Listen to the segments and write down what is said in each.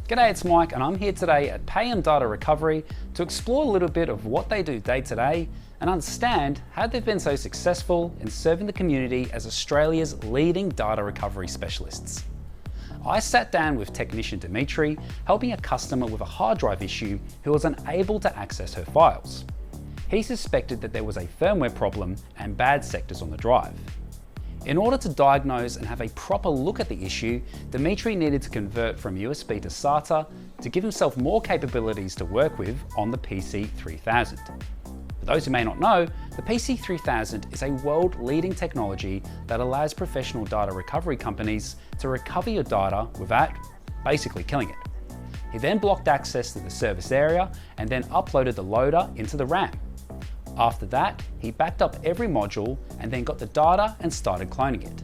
G'day, it's Mike and I'm here today at Payam Data Recovery to explore a little bit of what they do day to day and understand how they've been so successful in serving the community as Australia's leading data recovery specialists. I sat down with technician Dimitri helping a customer with a hard drive issue who was unable to access her files. He suspected that there was a firmware problem and bad sectors on the drive. In order to diagnose and have a proper look at the issue, Dimitri needed to convert from USB to SATA to give himself more capabilities to work with on the PC3000. For those who may not know, the PC3000 is a world-leading technology that allows professional data recovery companies to recover your data without basically killing it. He then blocked access to the service area and then uploaded the loader into the RAM. After that, he backed up every module and then got the data and started cloning it.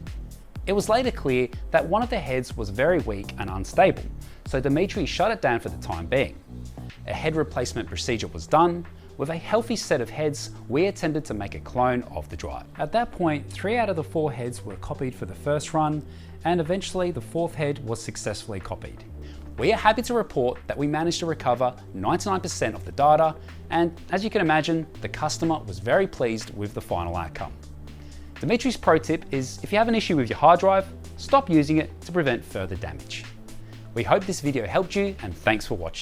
It was later clear that one of the heads was very weak and unstable, so Dimitri shut it down for the time being. A head replacement procedure was done. With a healthy set of heads, we attempted to make a clone of the drive. At that point, 3 out of the 4 heads were copied for the first run, and eventually the 4th head was successfully copied. We are happy to report that we managed to recover 99% of the data, and as you can imagine, the customer was very pleased with the final outcome. Dimitri's pro tip is if you have an issue with your hard drive, stop using it to prevent further damage. We hope this video helped you, and thanks for watching.